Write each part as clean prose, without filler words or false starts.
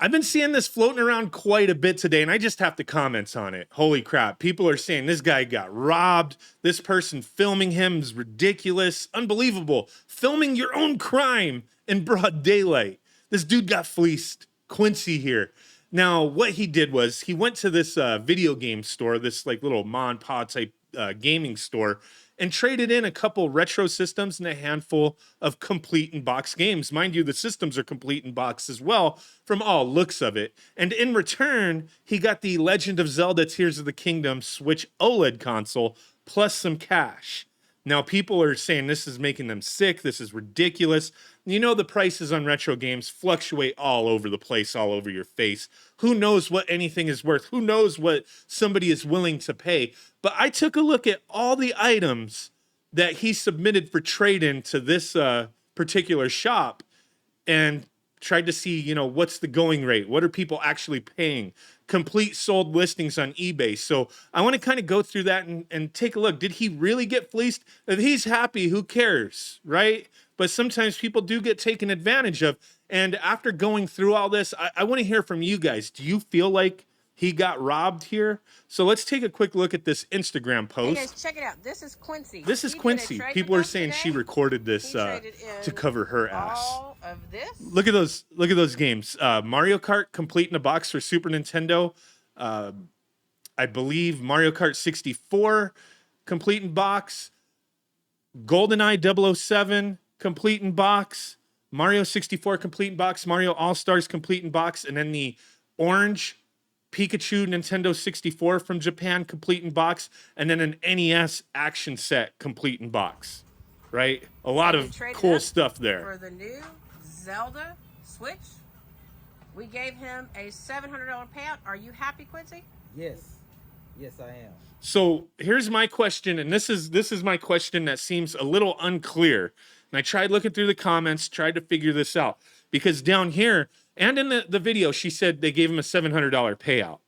I've been seeing this floating around quite a bit today, and I just have to comment on it. Holy crap. People are saying this guy got robbed. This person filming him is ridiculous. Unbelievable. Filming your own crime in broad daylight. This dude got fleeced. Quincy here. Now, what he did was he went to this video game store, this like little ma and pa type gaming store, and traded in a couple retro systems and a handful of complete in box games. Mind you, the systems are complete in box as well from all looks of it. And in return, he got the Legend of Zelda Tears of the Kingdom Switch OLED console plus some cash. Now, people are saying this is making them sick. This is ridiculous. You know, the prices on retro games fluctuate all over the place, all over your face. Who knows what anything is worth? Who knows what somebody is willing to pay? But I took a look at all the items that he submitted for trade-in to this particular shop and tried to see, you know, what's the going rate? What are people actually paying? Complete sold listings on eBay. So I want to kind of go through that and take a look. Did he really get fleeced? If he's happy, who cares, right? But sometimes people do get taken advantage of. And after going through all this, I want to hear from you guys. Do you feel like he got robbed here? So let's take a quick look at this Instagram post. Hey guys, check it out. This is Quincy. This is Quincy. People are saying she recorded this to cover her ass. All of this. Look at those games. Mario Kart complete in a box for Super Nintendo. I believe Mario Kart 64 complete in box. GoldenEye 007 complete in box. Mario 64 complete in box. Mario All-Stars complete in box. And then the orange Pikachu Nintendo 64 from Japan complete in box. And then an NES action set complete in box. Right? A lot of cool stuff there. For the new Zelda Switch, we gave him a $700 payout. Are you happy, Quincy? Yes. Yes, I am. So here's my question, and this is my question that seems a little unclear. And I tried looking through the comments, tried to figure this out. Because down here, and in the video, she said they gave him a $700 payout,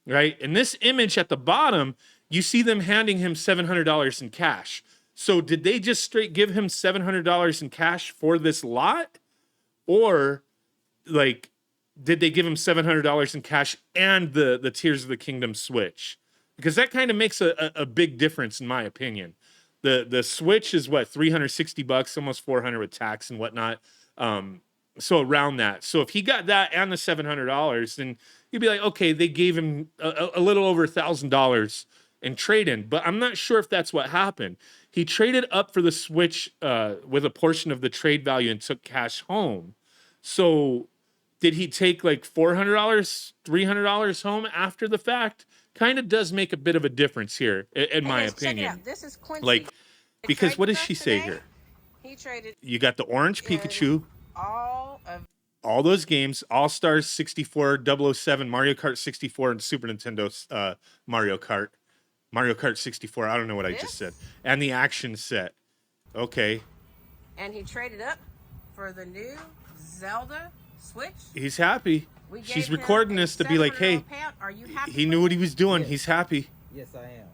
right? In this image at the bottom, you see them handing him $700 in cash. So did they just straight give him $700 in cash for this lot? Or, like, did they give him $700 in cash and the Tears of the Kingdom Switch? Because that kind of makes a big difference, in my opinion. The Switch is, what, $360, almost $400 with tax and whatnot. So around that. So if he got that and the $700, then you'd be like, okay, they gave him a little over $1,000 in trade-in. But I'm not sure if that's what happened. He traded up for the Switch with a portion of the trade value and took cash home. So did he take like $400, $300 home after the fact? Kind of does make a bit of a difference here, in my opinion. Check it out. This is Quincy. Like, because what does she say here? He traded. You got the orange Pikachu. All those games, All-Stars 64, 007, Mario Kart 64, and Super Nintendo Mario Kart. Mario Kart 64, I don't know what I just said. And the action set. Okay. And he traded up for the new Zelda Switch. He's happy. She's recording this to be like, hey, he knew what he was doing. Yes. He's happy. Yes, I am.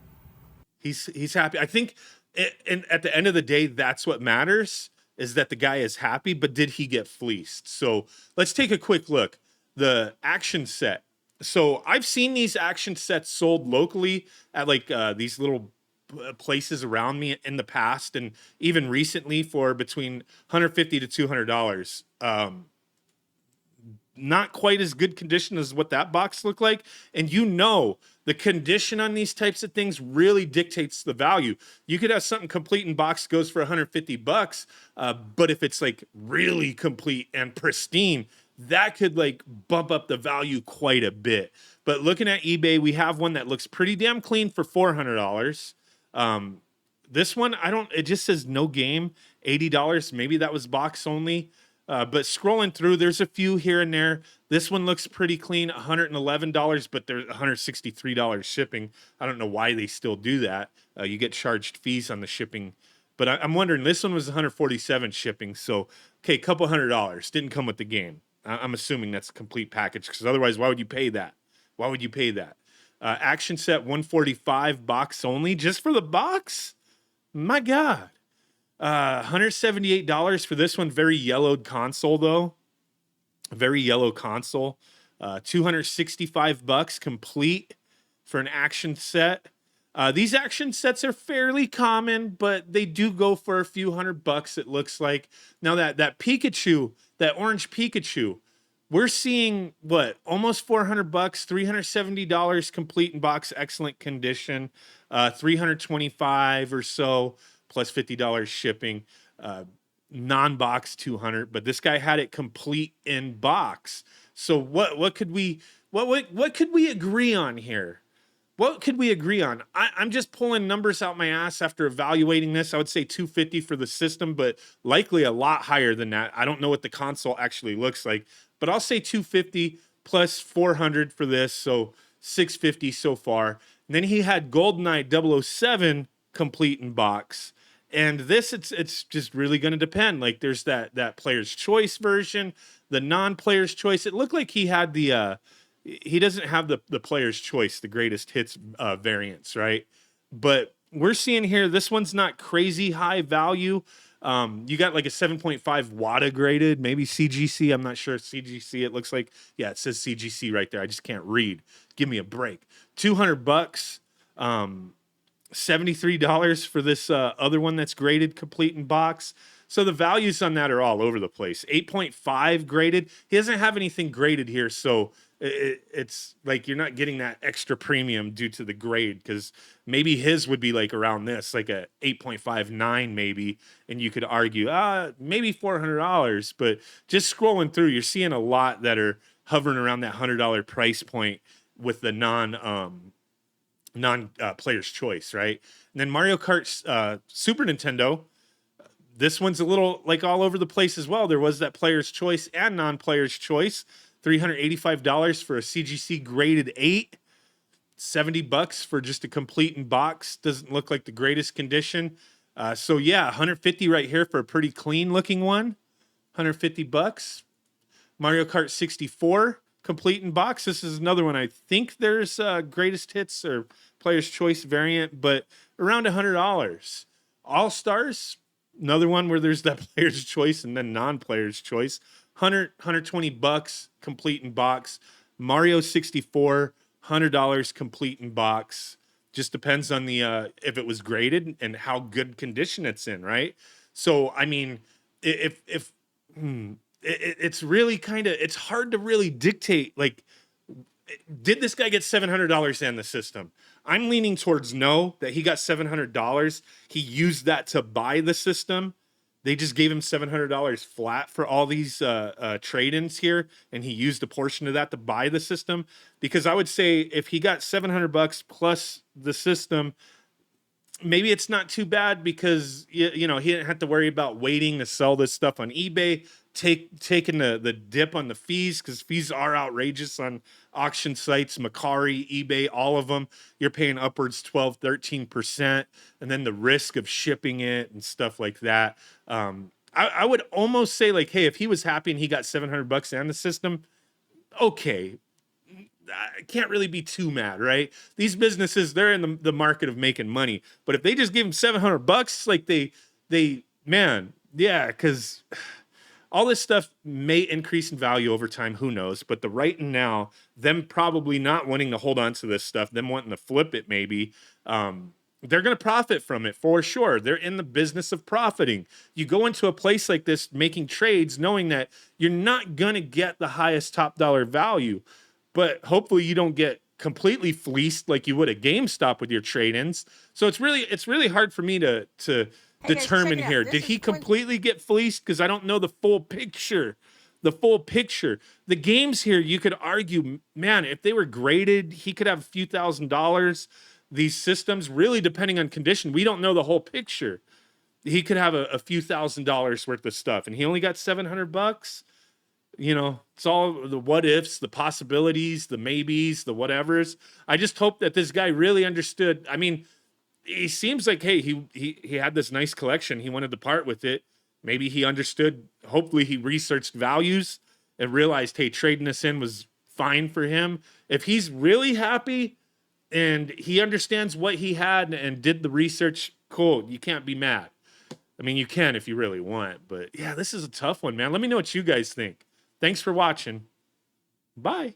He's happy. I think at the end of the day, that's what matters, is that the guy is happy, but did he get fleeced? So let's take a quick look. The action set. So I've seen these action sets sold locally at like these little places around me in the past, and even recently for between $150 to $200. Not quite as good condition as what that box looked like. And you know, the condition on these types of things really dictates the value. You could have something complete in box goes for $150, but if it's like really complete and pristine, that could like bump up the value quite a bit. But looking at eBay, we have one that looks pretty damn clean for $400. This one, it just says no game, $80. Maybe that was box only. But scrolling through, there's a few here and there. This one looks pretty clean, $111, but there's $163 shipping. I don't know why they still do that. You get charged fees on the shipping. But I'm wondering, this one was $147 shipping. So, okay, a couple $100. Didn't come with the game. I'm assuming that's a complete package, because otherwise, why would you pay that? Why would you pay that? Action set $145, box only, just for the box? My God. $178 for this one. Very yellowed console, though. Very yellow console. $265 complete for an action set. These action sets are fairly common, but they do go for a few $100, it looks like. Now that Pikachu, that orange Pikachu, we're seeing what, almost $400, $370 complete in box, excellent condition, 325 or so plus $50 shipping, non-box 200. But this guy had it complete in box. So what could we agree on here? What could we agree on? I'm just pulling numbers out my ass after evaluating this. I would say 250 for the system, but likely a lot higher than that. I don't know what the console actually looks like, but I'll say 250 plus 400 for this, so 650 so far. And then he had GoldenEye 007 complete in box. And this, it's just really going to depend. Like there's that player's choice version, the non-player's choice. It looked like he had the he doesn't have the player's choice, the greatest hits variants, right? But we're seeing here, this one's not crazy high value. You got like a 7.5 WADA graded, maybe CGC. I'm not sure. CGC, it looks like. Yeah, it says CGC right there. I just can't read. Give me a break. $200. $73 for this other one that's graded complete in box. So the values on that are all over the place. 8.5 graded. He doesn't have anything graded here, so it's like you're not getting that extra premium due to the grade, because maybe his would be like around this, like a 8.59 maybe, and you could argue maybe $400. But just scrolling through, you're seeing a lot that are hovering around that $100 price point with the non-player's choice, right? And then Mario Kart Super Nintendo, this one's a little like all over the place as well. There was that player's choice and non-player's choice. $385 for a CGC graded 8, $70 for just a complete in box. Doesn't look like the greatest condition. So yeah, $150 right here for a pretty clean looking one. $150. Mario Kart 64 complete in box. This is another one. I think there's greatest hits or player's choice variant, but around $100. All Stars, another one where there's that player's choice and then non-player's choice. $120 complete in box. Mario 64, $100 complete in box. Just depends on the if it was graded and how good condition it's in, right? So I mean, it's really kind of, it's hard to really dictate, like, did this guy get $700 in the system? I'm leaning towards no, that he got $700. He used that to buy the system. They just gave him $700 flat for all these trade-ins here, and he used a portion of that to buy the system. Because I would say if he got $700 plus the system, maybe it's not too bad, because you know, he didn't have to worry about waiting to sell this stuff on eBay, taking the dip on the fees, because fees are outrageous on auction sites, Macari, eBay, all of them. You're paying upwards 12-13%, and then the risk of shipping it and stuff like that. I would almost say, like, hey, if he was happy and he got $700 and the system, okay, I can't really be too mad, right? These businesses, they're in the market of making money. But if they just give him $700, like they man, yeah, because all this stuff may increase in value over time, who knows? But the right and now, them probably not wanting to hold on to this stuff, them wanting to flip it maybe, they're going to profit from it for sure. They're in the business of profiting. You go into a place like this making trades knowing that you're not going to get the highest top dollar value, but hopefully you don't get completely fleeced like you would at GameStop with your trade-ins. So it's really hard for me to Hey, guys, determine check it out. here. This Did is he Quinn- completely get fleeced? Because I don't know the full picture. The full picture. The games here, you could argue, man, if they were graded, he could have a few $1,000s. These systems, really depending on condition, we don't know the whole picture. He could have a few $1,000s worth of stuff, and he only got $700. You know, it's all the what ifs, the possibilities, the maybes, the whatevers. I just hope that this guy really understood. I mean, he seems like, hey, he had this nice collection. He wanted to part with it. Maybe he understood. Hopefully he researched values and realized, hey, trading this in was fine for him. If he's really happy and he understands what he had and did the research, cool. You can't be mad. I mean, you can if you really want. But yeah, this is a tough one, man. Let me know what you guys think. Thanks for watching. Bye.